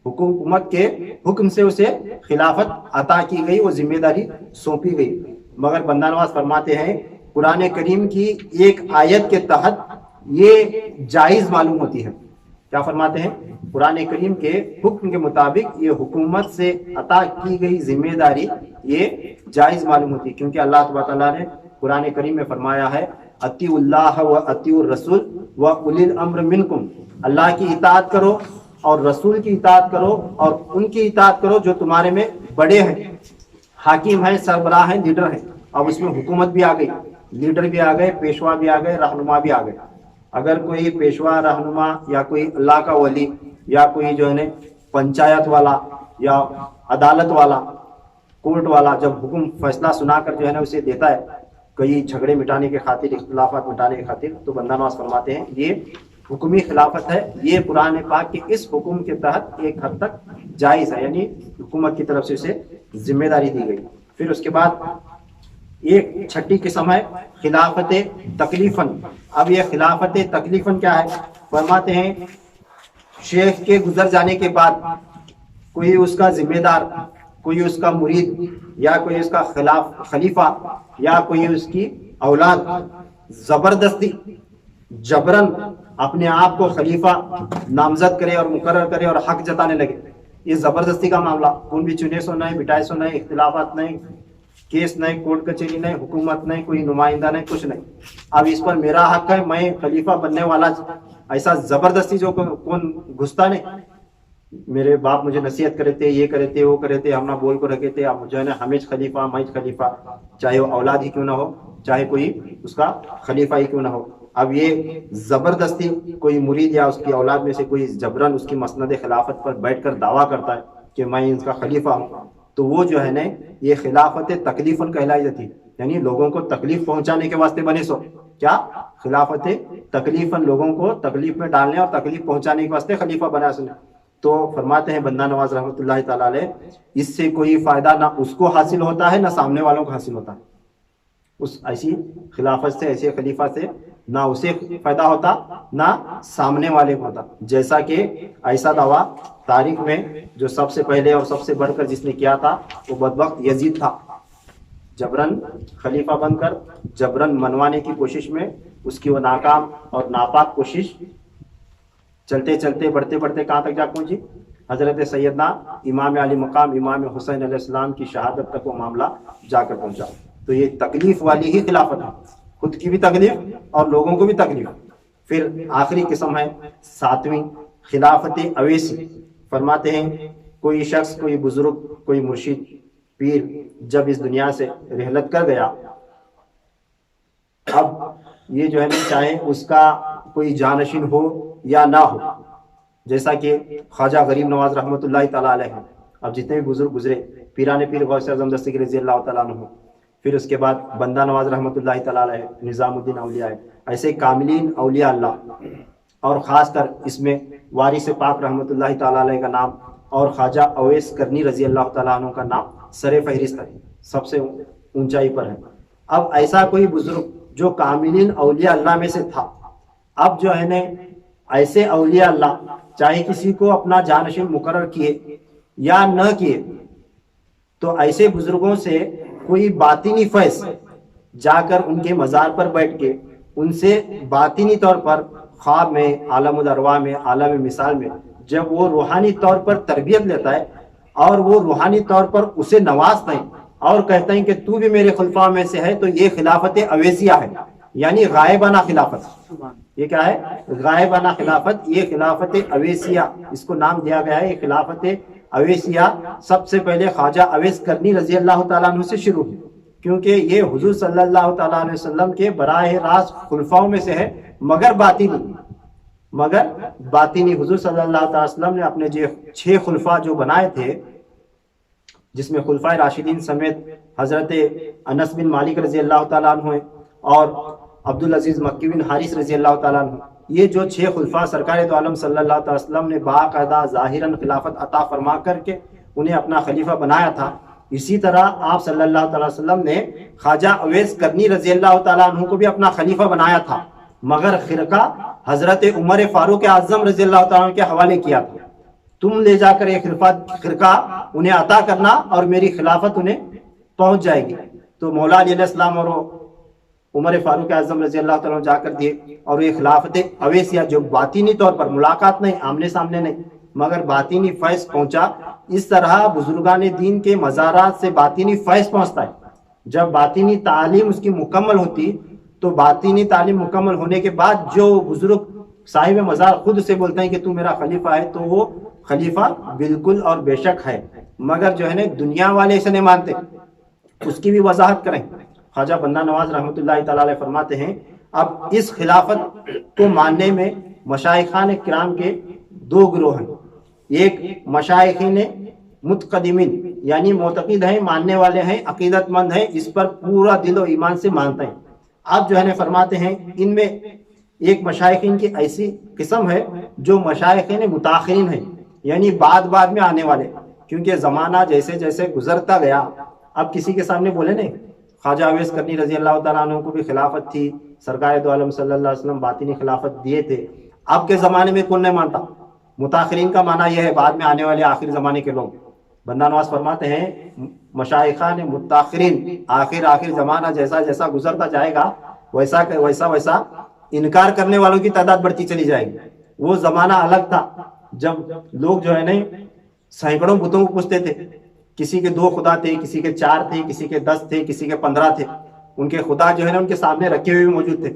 حکومت کے حکم سے اسے خلافت عطا کی گئی، وہ ذمہ داری سونپی گئی. مگر بندہ نواز فرماتے ہیں قرآن کریم کی ایک آیت کے تحت یہ جائز معلوم ہوتی ہے. کیا فرماتے ہیں؟ قرآن کریم کے حکم کے مطابق یہ حکومت سے عطا کی گئی ذمہ داری یہ جائز معلوم ہوتی ہے. کیونکہ اللہ تبارک تعالیٰ نے قرآن کریم میں فرمایا ہے اطیعوا اللہ و اطیعوا الرسول و اولی الامر منکم. اللہ کی اطاعت کرو اور رسول کی اطاعت کرو اور ان کی اطاعت کرو جو تمہارے میں بڑے ہیں، حاکم ہیں، سربراہ ہیں، لیڈر ہیں. اب اس میں حکومت بھی آ گئی، لیڈر بھی آ گئے، پیشوا بھی آ گئے، رہنما بھی آ گئے. اگر کوئی پیشوا، رہنما یا کوئی اللہ کا ولی یا کوئی جو ہے نا پنچایت والا یا عدالت والا، کورٹ والا جب حکم فیصلہ سنا کر جو ہے نا اسے دیتا ہے کئی جھگڑے مٹانے کے خاطر، اختلافات مٹانے کے خاطر، تو بندہ نواز فرماتے ہیں یہ حکمی خلافت ہے. یہ قرآن پاک کے اس حکم کے تحت ایک حد تک جائز ہے، یعنی حکومت کی طرف سے اسے ذمہ داری دی گئی. پھر اس کے بعد ایک چھٹی قسم ہے خلافت تکلیفن۔ اب یہ خلافت تکلیفن کیا ہے؟ فرماتے ہیں شیخ کے گزر جانے کے بعد کوئی اس کا ذمہ دار، کوئی اس کا مرید، یا کوئی اس کا خلیفہ، یا کوئی اس کی اولاد زبردستی جبرن اپنے آپ کو خلیفہ نامزد کرے اور مقرر کرے اور حق جتانے لگے، یہ زبردستی کا معاملہ، کون بھی چنے سو نہیں، بٹائے سو نہیں، اختلافات نہیں، کیس نہیں، کورٹ کچہری نہیں، حکومت نہیں، کوئی نمائندہ نہیں، کچھ نہیں، اب اس پر میرا حق ہے، میں خلیفہ بننے والا، ایسا زبردستی جو کون گھستا نہیں۔ میرے باپ مجھے نصیحت کرے تھے، یہ کرے تھے، وہ کرے تھے، ہم نہ بول کو رکھے تھے، اب جو ہے نا ہمیں خلیفہ، میں خلیفہ، چاہے وہ اولاد ہی کیوں نہ ہو، چاہے کوئی اس کا خلیفہ ہی کیوں نہ ہو۔ اب یہ زبردستی کوئی مرید یا اس کی اولاد میں سے کوئی جبرن اس کی مسند خلافت پر بیٹھ کر دعویٰ کرتا ہے کہ میں اس کا خلیفہ ہوں، تو وہ جو ہے نا یہ خلافت تکلیفن کہلائی جاتی ہے، یعنی لوگوں کو تکلیف پہنچانے کے واسطے بنے سو کیا خلافت تکلیفن، لوگوں کو تکلیف میں ڈالنے اور تکلیف پہنچانے کے واسطے خلیفہ بنا سنے۔ تو فرماتے ہیں بندہ نواز رحمۃ اللہ تعالی علیہ، اس سے کوئی فائدہ نہ اس کو حاصل ہوتا ہے نہ سامنے والوں کو حاصل ہوتا ہے، اس ایسی خلافت سے، ایسے خلیفہ سے نہ اسے فائدہ ہوتا نہ سامنے والے کو ہوتا۔ جیسا کہ ایسا دعویٰ تاریخ میں جو سب سے پہلے اور سب سے بڑھ کر جس نے کیا تھا وہ بدبخت یزید تھا، جبرن خلیفہ بن کر جبرن منوانے کی کوشش میں اس کی وہ ناکام اور ناپاک کوشش چلتے چلتے بڑھتے بڑھتے کہاں تک جا پہنچی؟ حضرت سیدنا امام علی مقام امام حسین علیہ السلام کی شہادت تک وہ معاملہ جا کر پہنچا۔ تو یہ تکلیف والی ہی خلافت ہے، خود کی بھی تکلیف اور لوگوں کو بھی تکلیف۔ پھر آخری قسم ہے ساتویں خلافت اویسی۔ فرماتے ہیں کوئی شخص، کوئی بزرگ، کوئی مرشد، پیر جب اس دنیا سے رحلت کر گیا، اب یہ جو ہے نا چاہے اس کا کوئی جانشین ہو یا نہ ہو، جیسا کہ خواجہ غریب نواز رحمۃ اللہ تعالیٰ علیہ ہیں، اب جتنے بھی بزرگ گزرے، پیران پیر غوث اعظم دستگیر رضی اللہ تعالیٰ عنہ، پھر اس کے بعد بندہ نواز رحمۃ اللہ تعالیٰ علیہ، نظام الدین اولیاء، ایسے کاملین اولیاء اللہ، اور خاص کر اس میں وارث پاک رحمۃ اللہ تعالیٰ علیہ کا نام اور خواجہ اویس کرنی رضی اللہ تعالیٰ عنہ کا نام سر فہرست ہے، سب سے اونچائی پر ہے۔ اب ایسا کوئی بزرگ جو کاملین اولیاء اللہ میں سے تھا، اب جو ہے نا ایسے اولیاء اللہ چاہے کسی کو اپنا جانشین مقرر کیے یا نہ کیے، تو ایسے بزرگوں سے کوئی باطنی فیض جا کر ان کے مزار پر بیٹھ کے ان سے باطنی طور پر خواب میں، عالم الارواح میں، عالم مثال میں جب وہ روحانی طور پر تربیت لیتا ہے اور وہ روحانی طور پر اسے نوازتا ہے اور کہتا ہے کہ تو بھی میرے خلفاء میں سے ہے، تو یہ خلافت اویسیہ ہے، یعنی غائبانہ خلافت۔ یہ کیا ہے؟ غائبانہ خلافت، یہ خلافت اویسیہ، اس کو نام دیا گیا ہے یہ خلافت اویسیہ۔ سب سے پہلے خواجہ اویس کرنی رضی اللہ تعالیٰ عنہ سے شروع ہوئی، کیونکہ یہ حضور صلی اللہ تعالیٰ علیہ وسلم کے براہ راست خلفاؤں میں سے ہے، مگر باطنی حضور صلی اللہ تعالیٰ علیہ وسلم نے اپنے جو 6 خلفاء جو بنائے تھے، جس میں خلفائے راشدین سمیت حضرت انس بن مالک رضی اللہ تعالیٰ عنہ اور عبدالعزیز مکی بن حارث رضی اللہ تعالیٰ عنہ، یہ جو 6 خلفاء سرکار دو عالم صلی اللہ تعالیٰ وسلم نے باقاعدہ ظاہراً خلافت عطا فرما کر کے انہیں اپنا خلیفہ بنایا تھا، اسی طرح آپ صلی اللہ تعالیٰ وسلم نے خواجہ اویس کرنی رضی اللہ تعالیٰ عنہ کو بھی اپنا خلیفہ بنایا تھا، مگر خرقہ حضرت عمر فاروق اعظم رضی اللہ تعالیٰ عنہ کے حوالے کیا تھا، تم لے جا کر یہ خرقہ انہیں عطا کرنا اور میری خلافت انہیں پہنچ جائے گی۔ تو مولا علی علیہ السلام اور عمر فاروق اعظم رضی اللہ تعالیٰ عنہ جا کر دیے، اور یہ خلافت اویسیہ جو باطنی طور پر ملاقات نہیں، آمنے سامنے نہیں، مگر باطنی فیض پہنچا۔ اس طرح بزرگان دین کے مزارات سے باطنی فیض پہنچتا ہے، جب باطنی تعلیم اس کی مکمل ہوتی، تو باطنی تعلیم مکمل ہونے کے بعد جو بزرگ صاحب مزار خود سے بولتے ہیں کہ تو میرا خلیفہ ہے، تو وہ خلیفہ بالکل اور بے شک ہے، مگر جو ہے نا دنیا والے اسے نہیں مانتے، اس کی بھی وضاحت کریں۔ خواجہ بندہ نواز رحمۃ اللہ تعالیٰ علیہ فرماتے ہیں اب اس خلافت کو ماننے میں مشائخان کرام کے 2 گروہ ہیں، ایک مشائخین متقدمین یعنی معتقد ہیں، ماننے والے ہیں، عقیدت مند ہیں، اس پر پورا دل و ایمان سے مانتے ہیں۔ اب جو ہے نا فرماتے ہیں ان میں ایک مشائخین کی ایسی قسم ہے جو مشائخین متاخرین ہیں، یعنی بعد میں آنے والے، کیونکہ زمانہ جیسے جیسے گزرتا گیا، اب کسی کے سامنے بولے نہیں خواجہ اویس کرنی رضی اللہ تعالیٰ عنہ کو بھی خلافت تھی، سرکار دو عالم صلی اللہ علیہ وسلم باطنی خلافت دیے تھے۔ اب کے زمانے میں کون نہیں مانتا؟ متاخرین کا معنی یہ ہے بعد میں آنے والے آخر زمانے کے لوگ۔ بندہ نواز فرماتے ہیں مشائخان متاخرین آخر زمانہ جیسا جیسا گزرتا جائے گا ویسا ویسا انکار کرنے والوں کی تعداد بڑھتی چلی جائے گی۔ وہ زمانہ الگ تھا جب لوگ جو ہے نا سینکڑوں بتوں کو پوجتے تھے، کسی کے 2 خدا تھے، کسی کے 4 تھے، کسی کے 10 تھے، کسی کے 15 تھے، ان کے خدا جو ہے نا ان کے سامنے رکھے ہوئے موجود تھے۔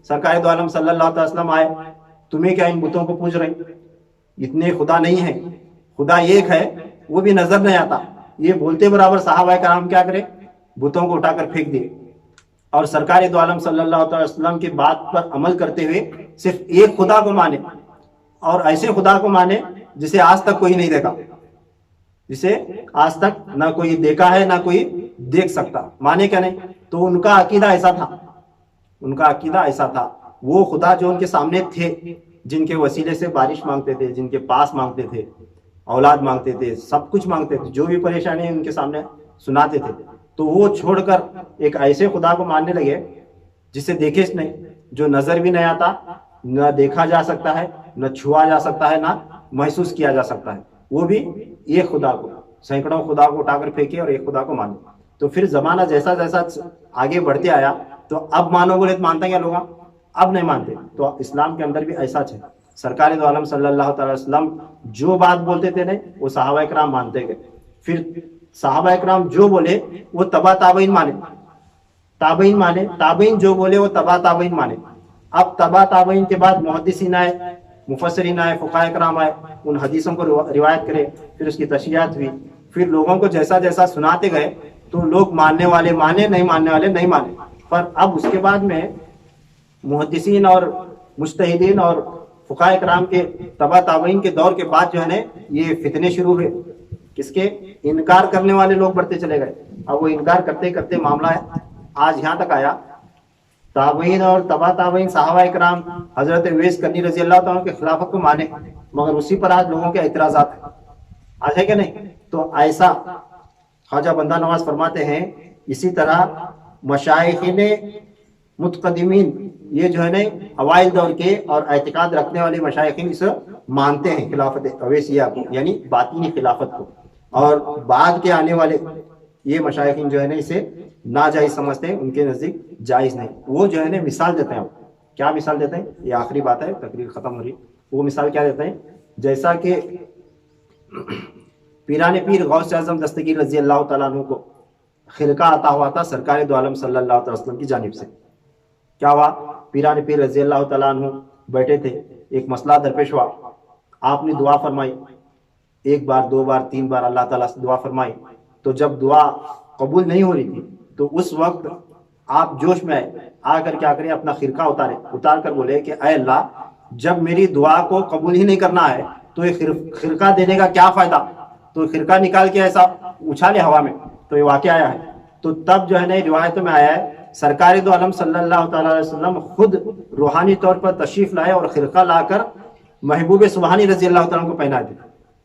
سرکار دو عالم صلی اللہ علیہ وسلم آئے، تمہیں کیا ان بتوں کو پوج رہے ہیں؟ اتنے خدا نہیں ہیں، خدا ایک ہے، وہ بھی نظر نہیں آتا۔ یہ بولتے برابر صحابہ کرام کیا کرے؟ بتوں کو اٹھا کر پھینک دیے، اور سرکار دو عالم صلی اللہ علیہ وسلم کی بات پر عمل کرتے ہوئے صرف ایک خدا کو مانے، اور ایسے خدا کو مانے جسے آج تک کوئی نہیں دیکھا، جسے آج تک نہ کوئی دیکھا ہے نہ کوئی دیکھ سکتا۔ مانے کیا نہیں؟ تو ان کا عقیدہ ایسا تھا، ان کا عقیدہ ایسا تھا۔ وہ خدا جو ان کے سامنے تھے، جن کے وسیلے سے بارش مانگتے تھے، جن کے پاس مانگتے تھے، اولاد مانگتے تھے، سب کچھ مانگتے تھے، جو بھی پریشانی ان کے سامنے سناتے تھے، تو وہ چھوڑ کر ایک ایسے خدا کو ماننے لگے جسے دیکھے نہیں، جو نظر بھی نہیں آتا، نہ دیکھا جا سکتا ہے، نہ چھوا جا سکتا ہے، نہ محسوس کیا جا سکتا ہے۔ وہ بھی ایک خدا کو، سینکڑوں خدا کو اٹھا کر پھینکے اور ایک خدا کو مانے۔ تو پھر زمانہ جیسا جیسا آگے بڑھتے آیا تو اب مانو بولے تو مانتا کیا لوگ؟ اب نہیں مانتے۔ تو اسلام کے اندر بھی ایسا ہے، سرکار دو عالم صلی اللہ تعالی وسلم جو بات بولتے تھے نہیں وہ صحابہ کرام مانتے گئے، پھر صحابہ کرام جو بولے وہ تبع تابعین مانے، تابعین مانے، تابعین جو بولے وہ تبع تابعین مانے۔ اب تبع تابعین کے بعد محدثین آئے، مفسرین آئے، فقہاء کرام آئے، ان حدیثوں کو روایت کرے، پھر اس کی تشریحات ہوئی، پھر لوگوں کو جیسا جیسا سناتے گئے تو لوگ ماننے والے مانے، نہیں ماننے والے نہیں مانے۔ پر اب اس کے بعد میں محدثین اور مجتہدین اور فقہاء کرام کے تبع تابعین کے دور کے بعد جو ہے نا یہ فتنے شروع ہوئے، کس کے؟ انکار کرنے والے لوگ بڑھتے چلے گئے۔ اب وہ انکار کرتے کرتے معاملہ آج یہاں تک آیا، تابعین اور تبع تابعین صحابہ کرام حضرت اویس کرنی رضی اللہ تعالیٰ کے خلافت کو مانے، مگر اسی پر آج لوگوں کے اعتراضات ہیں، آج ہے کہ نہیں؟ تو ایسا خواجہ بندہ نواز فرماتے ہیں اسی طرح مشائخین متقدمین یہ جو ہے نا اوائل دور کے اور اعتقاد رکھنے والے مشائخین اسے مانتے ہیں خلافت اویسیہ کو، یعنی باطنی خلافت کو، اور بعد کے آنے والے یہ مشائخین جو ہے نا اسے ناجائز سمجھتے ہیں، ان کے نزدیک جائز نہیں۔ وہ جو ہے نا مثال دیتے ہیں، کیا مثال دیتے ہیں؟ یہ آخری بات ہے، تقریر ختم ہو رہی۔ وہ مثال کیا دیتے ہیں؟ جیسا کہ پیران پیر غوث اعظم دستگیر رضی اللہ تعالیٰ عنہ کو خرقہ عطا ہوا تھا سرکار دو عالم صلی اللہ علیہ وسلم کی جانب سے۔ کیا ہوا؟ پیران پیر رضی اللہ تعالیٰ عنہ بیٹھے تھے، ایک مسئلہ درپیش ہوا، آپ نے دعا فرمائی، 1 بار 2 بار 3 بار اللہ تعالیٰ سے دعا فرمائی، تو جب دعا قبول نہیں ہو رہی تھی تو اس وقت آپ جوش میں آ کر کیا کریں؟ اپنا خرقہ اتار کر بولے کہ اے اللہ، جب میری دعا کو قبول ہی نہیں کرنا ہے تو یہ خرقہ دینے کا کیا فائدہ؟ تو خرقہ نکال کے ایسا اچھالے ہوا میں، تو یہ واقعہ آیا ہے۔ تو تب جو ہے نا روایتوں میں آیا ہے سرکار دو عالم صلی اللہ تعالی علیہ وسلم خود روحانی طور پر تشریف لائے اور خرقہ لا کر محبوب سبحانی رضی اللہ تعالیٰ کو پہنا دے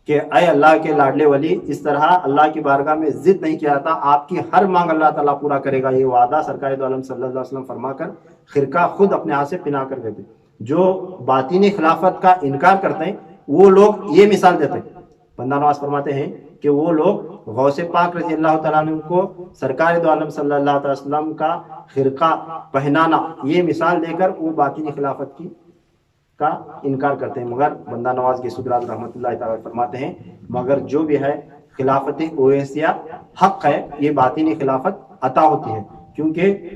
کہ اے اللہ کے لاڈلے ولی، اس طرح اللہ کی بارگاہ میں ضد نہیں کیا تھا، آپ کی ہر مانگ اللہ تعالیٰ پورا کرے گا، یہ وعدہ سرکار دو عالم صلی اللہ علیہ وسلم فرما کر خرقہ خود اپنے ہاتھ سے پہنا کر دیتے۔ جو باطنی خلافت کا انکار کرتے ہیں وہ لوگ یہ مثال دیتے ہیں۔ بندہ نواز فرماتے ہیں کہ وہ لوگ غوث پاک رضی اللہ تعالیٰ عنہ کو سرکار دو عالم صلی اللہ علیہ وسلم کا خرقہ پہنانا یہ مثال دے کر وہ باطنی خلافت کی کا انکار کرتے ہیں۔ مگر بندہ نواز کے سدرات رحمۃ اللہ تعالی فرماتے ہیں مگر جو بھی ہے خلافت اویسیہ حق ہے، یہ باطنی خلافت عطا ہوتی ہے، کیونکہ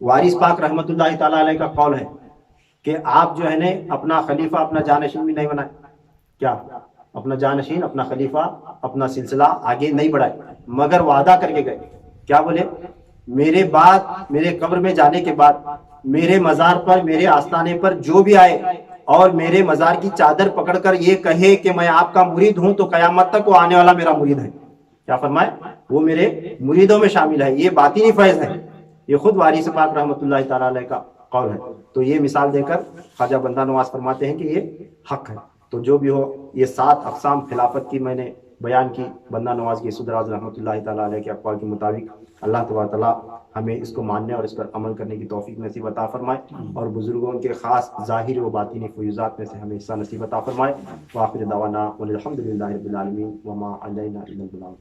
وارث پاک رحمۃ اللہ تعالی علیہ کا قول ہے کہ آپ جو ہے نا اپنا خلیفہ اپنا جانشین بھی نہیں بنائے، کیا اپنا جانشین اپنا خلیفہ اپنا سلسلہ آگے نہیں بڑھائے، مگر وعدہ کر کے گئے، کیا بولے؟ میرے بعد میرے قبر میں جانے کے بعد میرے مزار پر میرے آستانے پر جو بھی آئے اور میرے مزار کی چادر پکڑ کر یہ کہے کہ میں آپ کا مرید ہوں تو قیامت تک وہ آنے والا میرا مرید ہے، کیا فرمائے؟ وہ میرے مریدوں میں شامل ہے، یہ باطنی فیض ہے، یہ خود وارث پاک رحمۃ اللہ تعالی علیہ کا قول ہے۔ تو یہ مثال دے کر خواجہ بندہ نواز فرماتے ہیں کہ یہ حق ہے۔ تو جو بھی ہو، یہ 7 اقسام خلافت کی میں نے بیان کی بندہ نواز کی سدراز رحمۃ اللہ تعالی علیہ کے اقوال کے مطابق۔ اللہ تبارک تعالیٰ ہمیں اس کو ماننے اور اس پر عمل کرنے کی توفیق نصیب عطا فرمائے، اور بزرگوں کے خاص ظاہر و باطنی فیوزات میں سے ہمیں حصہ نصیب عطا فرمائے۔ وآخر دعوانا الحمد للہ رب العالمین وما علینا الا البلاغ۔